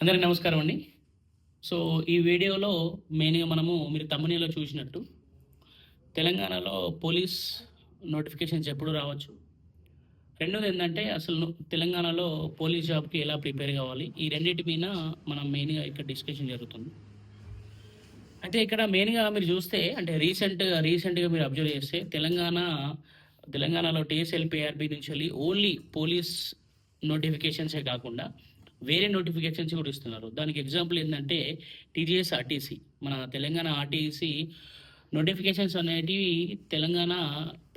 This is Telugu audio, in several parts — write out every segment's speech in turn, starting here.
అందరికీ నమస్కారం అండి. సో, ఈ వీడియోలో మెయిన్‌గా మీరు థంబ్‌నెయిల్‌లో చూసినట్టు తెలంగాణలో పోలీస్ నోటిఫికేషన్స్ ఎప్పుడు రావచ్చు? రెండోదేందంటే అసలు తెలంగాణలో పోలీస్ జాబ్‌కి ఎలా ప్రిపేర్ గావాలి? ఈ రెండిటి మీద మనం మెయిన్‌గా ఇక్కడ డిస్కషన్ జరుగుతుంది. అయితే ఇక్కడ మెయిన్‌గా మీరు చూస్తే అంటే రీసెంట్‌గా మీరు అబ్జర్వ్ చేస్తే తెలంగాణలో టీఎస్ఎల్‌పీఆర్‌బీ నుంచెల్లి ఓన్లీ పోలీస్ నోటిఫికేషన్సే కాకుండా వేరే నోటిఫికేషన్స్ కూడా ఇస్తున్నారు. దానికి ఎగ్జాంపుల్ ఏందంటే టీజీఎస్ ఆర్టీసీ. మన తెలంగాణ ఆర్టీసీ నోటిఫికేషన్స్ అనేటివి తెలంగాణ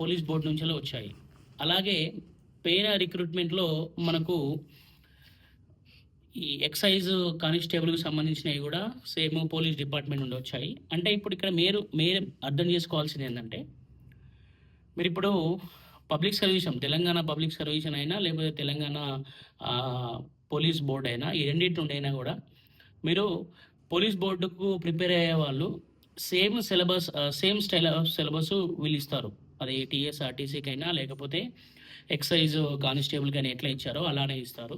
పోలీస్ బోర్డ్ నుంచెల్లి వచ్చాయి. అలాగే పేర రిక్రూట్మెంట్‌లో మనకు ఈ ఎక్సైజ్ కానిస్టేబుల్‌కి సంబంధించినవి కూడా సేమ్ పోలీస్ డిపార్ట్మెంట్ నుండి వచ్చాయి. అంటే ఇప్పుడు ఇక్కడ మీరు అర్థం చేసుకోవాల్సింది ఏందంటే, మీరిప్పుడు తెలంగాణ పబ్లిక్ సర్వీషన్ అయినా, లేకపోతే తెలంగాణ పోలీస్ బోర్డ్ అయినా, ఈ రెండిటి నుండి అయినా కూడా మీరు పోలీస్ బోర్డుకు ప్రిపేర్ అయ్యే వాళ్ళు సేమ్ స్టైల్ ఆఫ్ సిలబస్ వీళ్ళు ఇస్తారు. అది టీఎస్ఆర్టీసీకైనా లేకపోతే ఎక్సైజ్ కానిస్టేబుల్‌కైనా ఎట్లా ఇచ్చారో అలానే ఇస్తారు.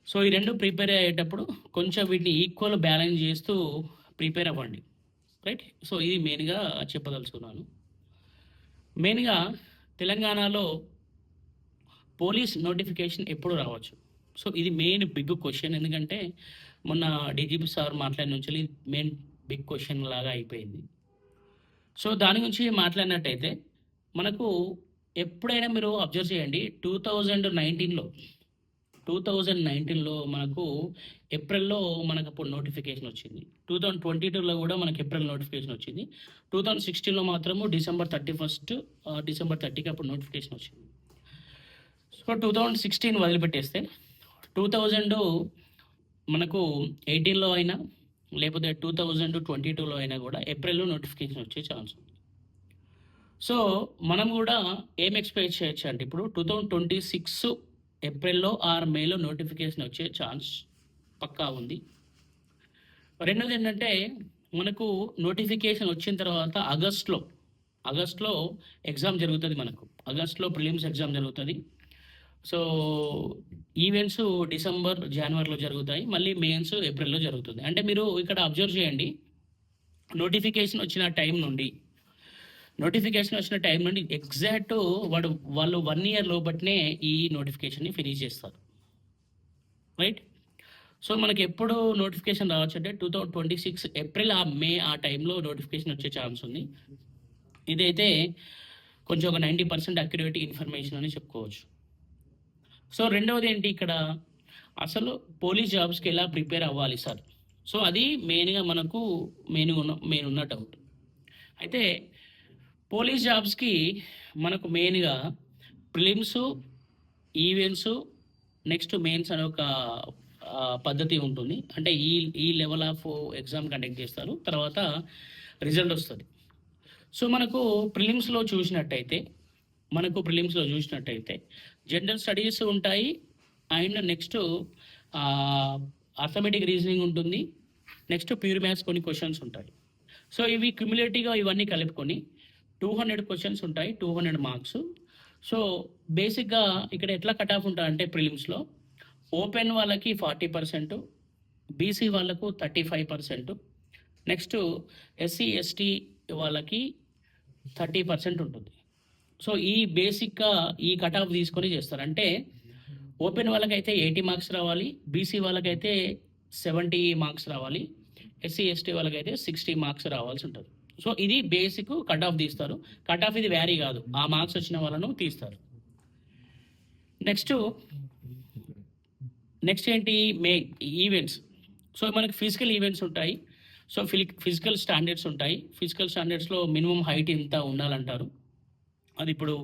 సో, ఈ 2 ప్రిపేర్ అయ్యేటప్పుడు కొంచెం వీటిని ఈక్వల్ బ్యాలెన్స్ చేస్తూ ప్రిపేర్ అవ్వండి. రైట్? సో, ఇది మెయిన్‌గా చెప్పదలుచుకున్నాను. మెయిన్‌గా తెలంగాణలో పోలీస్ నోటిఫికేషన్ ఎప్పుడు రావచ్చు? సో, ఇది మెయిన్ బిగ్ క్వెషన్. ఎందుకంటే మొన్న డీజీపీ సార్ మాట్లాడిన నుంచి మెయిన్ బిగ్ క్వెషన్ లాగా అయిపోయింది. సో, దాని గురించి మాట్లాడినట్టయితే మనకు ఎప్పుడైనా మీరు అబ్జర్వ్ చేయండి 2019లో మనకు ఏప్రిల్‌లో మనకప్పుడు నోటిఫికేషన్ వచ్చింది. 2022లో కూడా మనకు ఏప్రిల్ నోటిఫికేషన్ వచ్చింది. 2016లో మాత్రము డిసెంబర్ 30కి అప్పుడు నోటిఫికేషన్ వచ్చింది. సో, 2016 వదిలిపెట్టేస్తే 2000 మనకు 18లో అయినా లేకపోతే 2022లో అయినా కూడా ఏప్రిల్‌లో నోటిఫికేషన్ వచ్చే ఛాన్స్ ఉంది. సో, మనం కూడా ఏం ఎక్స్‌పెక్ట్ చేయొచ్చు అంటే ఇప్పుడు 2026 ఏప్రిల్‌లో ఆర్ మేలో నోటిఫికేషన్ వచ్చే ఛాన్స్ పక్కా ఉంది. రెండోదేంటంటే మనకు నోటిఫికేషన్ వచ్చిన తర్వాత ఆగస్ట్‌లో ఎగ్జామ్ జరుగుతది మనకు. ఆగస్ట్‌లో ప్రిలిమ్స్ ఎగ్జామ్ జరుగుతది. సో, ఈవెంట్స్ డిసెంబర్, జనవరిలో జరుగుతాయి. మళ్ళీ మెయిన్స్ ఏప్రిల్‌లో జరుగుతుంది. అంటే మీరు ఇక్కడ అబ్జర్వ్ చేయండి. నోటిఫికేషన్ వచ్చిన టైం నుండి ఎగ్జాక్ట్ వాళ్ళు 1 ఇయర్ లోపటనే ఈ నోటిఫికేషన్‌ని ఫినిష్ చేస్తారు. రైట్? సో, మనకెప్పుడు నోటిఫికేషన్ రావచ్చంటే 2026 ఏప్రిల్ మే ఆ టైంలో నోటిఫికేషన్ వచ్చే ఛాన్స్ ఉంది. ఇదైతే కొంచెం ఒక 90% అక్యురేట్ ఇన్ఫర్మేషన్ అని చెప్పుకోవచ్చు. సో, రెండవదేంటి ఇక్కడ అసలు పోలీస్ జాబ్స్‌కి ఎలా ప్రిపేర్ అవ్వాలి సార్? సో, అది మెయిన్‌గా మనకు మెయిన్ ఉన్న డౌట్. అయితే పోలీస్ జాబ్స్‌కి మనకు మెయిన్‌గా ప్రిలిమ్స్, ఈవెంట్స్, నెక్స్ట్ మెయిన్స్ అనే ఒక పద్ధతి ఉంటుంది. అంటే ఈ లెవెల్ ఆఫ్ ఎగ్జామ్ కండక్ట్ చేస్తారు. తర్వాత రిజల్ట్ వస్తది. సో, ప్రిలిమ్స్‌లో చూసినట్టయితే జనరల్ స్టడీస్ ఉంటాయి. అండ్ నెక్స్ట్ అర్థమెటిక్ రీజనింగ్ ఉంటుంది. నెక్స్ట్ ప్యూర్ మ్యాథ్స్ కొన్ని క్వెషన్స్ ఉంటాయి. సో, ఇవి క్యుములేటివ్‌గా ఇవన్నీ కలుపుకొని 200 క్వెషన్స్ ఉంటాయి. 200 మార్క్స్. సో, బేసిక్‌గా ఇక్కడ ఎట్లా కట్ ఆఫ్ ఉంటాయంటే ప్రిలిమ్స్‌లో ఓపెన్ వాళ్ళకి 40%, బీసీ వాళ్ళకు 35%, నెక్స్ట్ ఎస్సీ, ఎస్టీ వాళ్ళకి 30% ఉంటుంది. సో, బేసిక్‌గా ఈ కట్ ఆఫ్ తీసుకొని చేస్తారు. అంటే ఓపెన్ వాళ్ళకైతే 80 మార్క్స్ రావాలి. బీసీ వాళ్ళకైతే 70 మార్క్స్ రావాలి. ఎస్సీ, ఎస్టీ వాళ్ళకైతే 60 మార్క్స్ రావాల్సి ఉంటుంది. సో, ఇది బేసిక్ కట్ ఆఫ్ తీస్తారు. కట్ ఆఫ్ ఇది వ్యారీ కాదు. ఆ మార్క్స్ వచ్చిన వాళ్ళను తీస్తారు. నెక్స్ట్ ఏంటి ఈవెంట్స్. సో, మనకి ఫిజికల్ ఈవెంట్స్ ఉంటాయి. సో, ఫిజికల్ స్టాండర్డ్స్ ఉంటాయి. ఫిజికల్ స్టాండర్డ్స్‌లో మినిమమ్ హైట్ ఇంత ఉండాలంటారు. అది ఇప్పుడు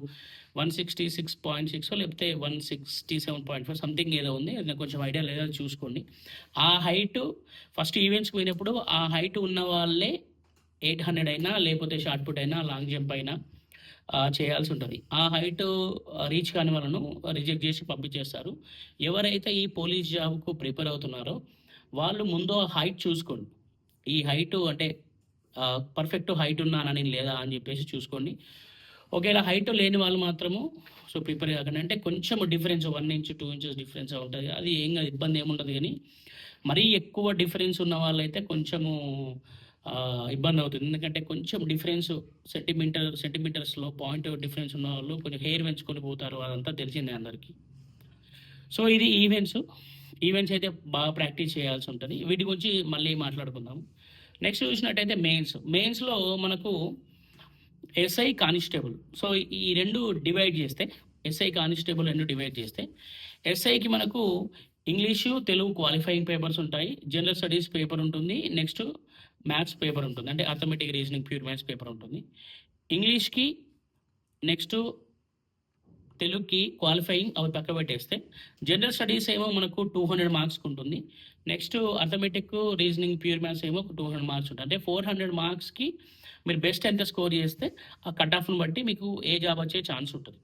166.6 లేకపోతే 167.5 సంథింగ్ ఏదో ఉంది. అది నాకు కొంచెం ఐడియా లేదు. అది చూసుకోండి. ఆ హైట్ ఫస్ట్ ఈవెంట్స్‌కి పోయినప్పుడు ఆ హైట్ ఉన్న వాళ్ళే 800 అయినా లేకపోతే షార్ట్ పుట్ అయినా, లాంగ్ జంప్ అయినా చేయాల్సి ఉంటుంది. ఆ హైట్ రీచ్ కాని వాళ్ళను రిజెక్ట్ చేసి పంపించేస్తారు. ఎవరైతే ఈ పోలీస్ జాబ్‌కు ప్రిపేర్ అవుతున్నారో వాళ్ళు ముందు ఆ హైట్ చూసుకోండి. ఈ హైట్ అంటే పర్ఫెక్ట్ హైట్ ఉన్నానా నేను లేదా అని చెప్పేసి చూసుకోండి. ఒకవేళ హైట్ లేని వాళ్ళు మాత్రము ప్రిపేర్ కాకండి. అంటే కొంచెం డిఫరెన్స్ 1 ఇంచ్, 2 ఇంచెస్ డిఫరెన్స్ ఉంటది. అది ఏం కాదు, ఇబ్బంది ఏముండదు. కానీ మరీ ఎక్కువ డిఫరెన్స్ ఉన్న వాళ్ళైతే కొంచెము ఇబ్బంది అవుతుంది. ఎందుకంటే కొంచెం డిఫరెన్స్ సెంటీమీటర్స్‌లో పాయింట్ డిఫరెన్స్ ఉన్న వాళ్ళు కొంచెం హెయిర్ పెంచుకొని పోతారు. అదంతా తెలిసిందే అందరికీ. సో, ఇది ఈవెంట్స్. ఈవెంట్స్ అయితే బాగా ప్రాక్టీస్ చేయాల్సి ఉంటది. వీటి గురించి మళ్ళీ మాట్లాడుకుందాం. నెక్స్ట్ చూసినట్టయితే మెయిన్స్‌లో మనకు ఎస్ఐ, కానిస్టేబుల్. సో, ఈ 2 డివైడ్ చేస్తే ఎస్ఐ, కానిస్టేబుల్ 2 డివైడ్ చేస్తే ఎస్ఐకి మనకు ఇంగ్లీషు, తెలుగు క్వాలిఫైయింగ్ పేపర్స్ ఉంటాయి. జనరల్ స్టడీస్ పేపర్ ఉంటుంది. నెక్స్ట్ మ్యాథ్స్ పేపర్ ఉంటుంది. అంటే arithmetic, reasoning, pure maths paper ఉంటుంది. ఇంగ్లీష్‌కి నెక్స్ట్ తెలుగుకి క్వాలిఫైయింగ్ అవి పక్క పెట్టేస్తే జనరల్ స్టడీస్ ఏమో మనకు 200 మార్క్స్‌కి ఉంటుంది. Next arithmetic, reasoning, pure maths ఏమో 200 మార్క్స్ ఉంటాయి. అంటే 400 మార్క్స్‌కి మీరు బెస్ట్ ఎంత స్కోర్ చేస్తే ఆ కట్ ఆఫ్‌ని బట్టి మీకు ఏ జాబ్ వచ్చే ఛాన్స్ ఉంటుంది.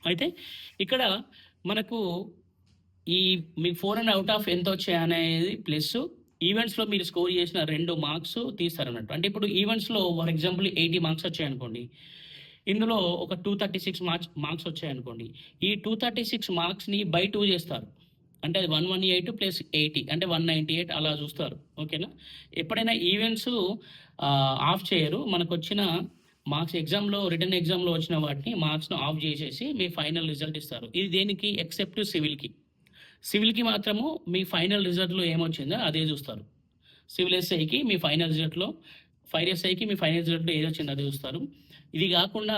అయితే ఇక్కడ మనకు ఈ మీకు 400 ఔట్ ఆఫ్ ఎంత వచ్చాయనేది ప్లస్ ఈవెంట్స్‌లో మీరు స్కోర్ చేసిన 2 మార్క్స్ తీస్తారన్నట్టు. అంటే ఇప్పుడు ఈవెంట్స్‌లో ఫర్ ఎగ్జాంపుల్ 80 మార్క్స్ వచ్చాయనుకోండి. ఇందులో ఒక 236 మార్క్స్ వచ్చాయనుకోండి. ఈ 236 మార్క్స్‌ని బై 2 చేస్తారు. అంటే అది 118 ప్లస్ 80 అంటే 198 అలా చూస్తారు. ఓకేనా? ఎప్పుడైనా ఈవెంట్స్ ఆఫ్ చేయరు. మనకొచ్చిన మార్క్స్ రిటన్ ఎగ్జామ్‌లో వచ్చిన వాటిని మార్క్స్‌ను ఆఫ్ చేసేసి మీ ఫైనల్ రిజల్ట్ ఇస్తారు. ఇది దేనికి? ఎక్సెప్ట్ సివిల్‌కి. సివిల్‌కి మాత్రము మీ ఫైనల్ రిజల్ట్‌లో ఏమొచ్చిందో అదే చూస్తారు. సివిల్ ఎస్ఐకి మీ ఫైనల్ రిజల్ట్‌లో, ఫైర్ ఎస్ఐకి మీ ఫైనల్ రిజల్ట్‌లో ఏదొచ్చిందో అదే చూస్తారు. ఇది కాకుండా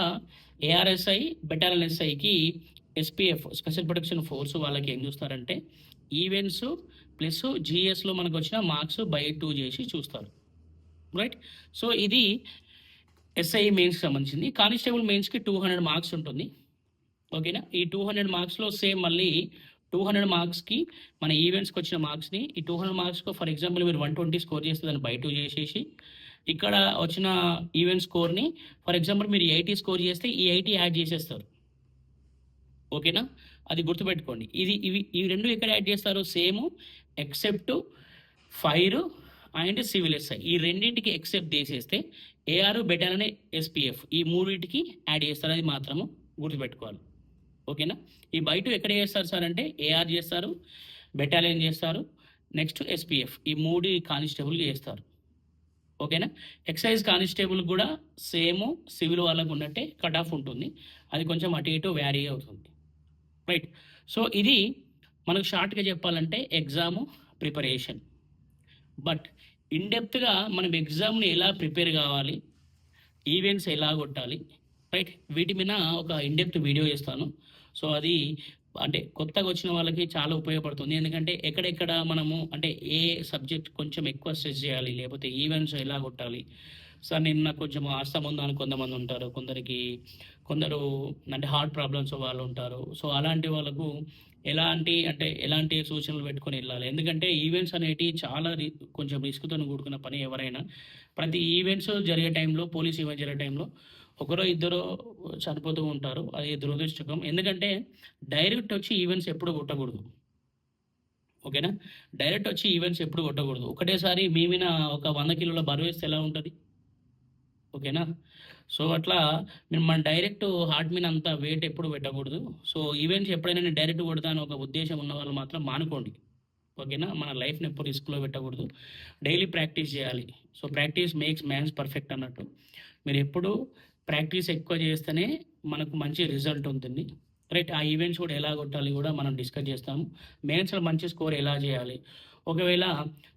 ఏఆర్ఎస్ఐ, బెటాలియన్ ఎస్ఐకి ఎస్పీఎఫ్ స్పెషల్ ప్రొటెక్షన్ ఫోర్స్ వాళ్ళకి ఏం చూస్తారంటే ఈవెంట్స్ ప్లస్ జీఎస్‌లో మనకొచ్చిన మార్క్స్ బై 2 చేసి చూస్తారు. రైట్? సో, ఇది ఎస్ఐ మెయిన్స్‌కి సంబంధించింది. కానిస్టేబుల్ మెయిన్స్‌కి 200 మార్క్స్ ఉంటుంది. ఓకేనా? ఈ 200 మార్క్స్‌లో సేమ్ మళ్ళీ 200 మార్క్స్‌కి మన ఈవెంట్స్‌కి వచ్చిన మార్క్స్‌ని ఈ 200 మార్క్స్‌కు ఫర్ ఎగ్జాంపుల్ మీరు 120 స్కోర్ చేస్తే దాన్ని బై 2 చేసేసి ఇక్కడ వచ్చిన ఈవెంట్ స్కోర్‌ని ఫర్ ఎగ్జాంపుల్ మీరు 80 స్కోర్ చేస్తే ఈ 80 యాడ్ చేసేస్తారు. ఓకేనా? అది గుర్తుపెట్టుకోండి. ఈ 2 ఎక్కడ యాడ్ చేస్తారు? Same except fire and civil SI. ఈ రెండింటికి ఎక్సెప్ట్ చేసేస్తే ఏఆర్, బెటాలియన్, ఎస్పీఎఫ్ ఈ మూడిటికి యాడ్ చేస్తారు. అది మాత్రము గుర్తుపెట్టుకోవాలి. ఓకేనా? ఈ బై 2 ఎక్కడ చేస్తారు సార్ అంటే ఏఆర్ చేస్తారు, బెటాలియన్ చేస్తారు, నెక్స్ట్ ఎస్పీఎఫ్ ఈ 3 కానిస్టేబుల్‌కి చేస్తారు. ఓకేనా? ఎక్సైజ్ కానిస్టేబుల్ కూడా సేమ్ సివిల్ వాళ్ళకు ఉన్నట్టే కట్ ఆఫ్ ఉంటుంది. అది కొంచెం అటు ఇటు వ్యారీ అవుతుంది. రైట్? సో, ఇది మనకు షార్ట్‌గా చెప్పాలంటే ఎగ్జామ్ ప్రిపరేషన్. బట్ ఇన్ డెప్త్‌గా మనం ఎగ్జామ్‌ని ఎలా ప్రిపేర్ కావాలి, ఈవెంట్స్ ఎలా కొట్టాలి, రైట్? వీటి మీద ఒక ఇన్ డెప్త్ వీడియో చేస్తాను. సో, అది అంటే కొత్తగా వచ్చిన వాళ్ళకి చాలా ఉపయోగపడుతుంది. ఎందుకంటే ఎక్కడెక్కడ మనము అంటే ఏ సబ్జెక్ట్ కొంచెం ఎక్కువ స్ట్రెస్ చేయాలి, లేకపోతే ఈవెంట్స్ ఎలా కొట్టాలి. సార్ నాకు కొంచెం ఆస్తమా ఉందని కొంతమంది ఉంటారు. కొందరు అంటే హార్ట్ ప్రాబ్లమ్స్ వాళ్ళు ఉంటారు. సో, అలాంటి వాళ్ళకు ఎలాంటి సూచనలు పెట్టుకొని వెళ్ళాలి. ఎందుకంటే ఈవెంట్స్ అనేటివి చాలా కొంచెం రిస్క్‌తోని కూడుకున్న పని ఎవరైనా. ప్రతి ఈవెంట్స్ జరిగే టైంలో, పోలీస్ ఈవెంట్ జరిగే టైంలో ఒకరో ఇద్దరో చనిపోతూ ఉంటారు. అది దురదృష్టకరం. ఎందుకంటే డైరెక్ట్ వచ్చి ఈవెంట్స్ ఎప్పుడు కొట్టకూడదు. ఓకేనా? డైరెక్ట్ వచ్చి ఈవెంట్స్ ఎప్పుడు కొట్టకూడదు. ఒకటేసారి మీ మీద ఒక 100 కిలోల బరువేస్తే ఎలా ఉంటది? ఓకేనా? సో, అట్లా మనం డైరెక్ట్ హార్ట్ మీద అంత వెయిట్ ఎప్పుడు పెట్టకూడదు. సో, ఈవెంట్స్ ఎప్పుడైనా నేను డైరెక్ట్ కొడతా అని ఒక ఉద్దేశ్యం ఉన్న వాళ్ళు మాత్రం మానుకోండి. ఓకేనా? మన లైఫ్‌ని ఎప్పుడు రిస్క్‌లో పెట్టకూడదు. డైలీ ప్రాక్టీస్ చేయాలి. So, practice makes mans perfect అన్నట్టు. మీరెప్పుడు ప్రాక్టీస్ ఎక్కువ చేస్తేనే మనకు మంచి రిజల్ట్ ఉంటుంది. రైట్? ఆ ఈవెంట్స్ కూడా ఎలా కొట్టాలి కూడా మనం డిస్కస్ చేస్తాము. మెయిన్స్‌లో మంచి స్కోర్ ఎలా చేయాలి? ఒకవేళ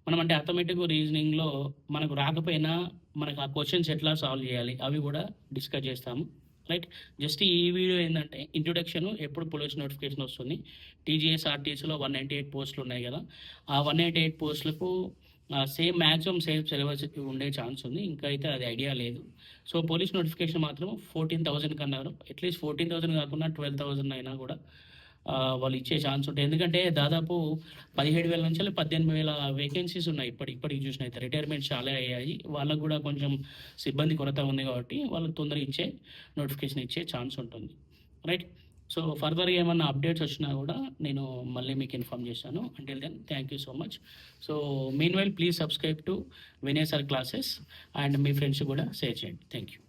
మనం అంటే అర్థమెటిక్, రీజనింగ్‌లో మనకు రాకపోయినా మనకు ఆ క్వెషన్స్ ఎట్లా సాల్వ్ చేయాలి? అవి కూడా డిస్కస్ చేస్తాము. రైట్? జస్ట్ ఈ వీడియో ఏందంటే ఇంట్రొడక్షన్ ఎప్పుడు పోలీస్ నోటిఫికేషన్ వస్తుంది. టీజీఎస్, ఆర్టీసీలో 198 పోస్టులు ఉన్నాయి కదా! ఆ 198 పోస్టులకు మాక్సిమం సేమ్ సిలబస్ ఉండే ఛాన్స్ ఉంది. ఇంకా అయితే అది ఐడియా లేదు. సో, పోలీస్ నోటిఫికేషన్ మాత్రం 14,000 కన్నారు. అట్‌లీస్ట్ 14,000 కాకుండా 12,000 అయినా కూడా వాళ్ళు ఇచ్చే ఛాన్స్ ఉంటాయి. ఎందుకంటే దాదాపు 17,000 నుంచి 18,000 వేకెన్సీస్ ఉన్నాయి ఇప్పటికి చూసినయితే. రిటైర్మెంట్స్ చాలా అయ్యాయి. వాళ్ళకి కూడా కొంచెం సిబ్బంది కొరత ఉంది కాబట్టి వాళ్ళు తొందరగా నోటిఫికేషన్ ఇచ్చే ఛాన్స్ ఉంటుంది. రైట్? సో, ఫర్దర్‌గా ఏమన్నా అప్డేట్స్ వచ్చినా కూడా నేను మళ్ళీ మీకు ఇన్ఫార్మ్ చేస్తాను. Until then thank you so much. So, meanwhile please subscribe to Vinay sir classes and మీ ఫ్రెండ్స్‌కి కూడా షేర్ చేయండి. Thank you.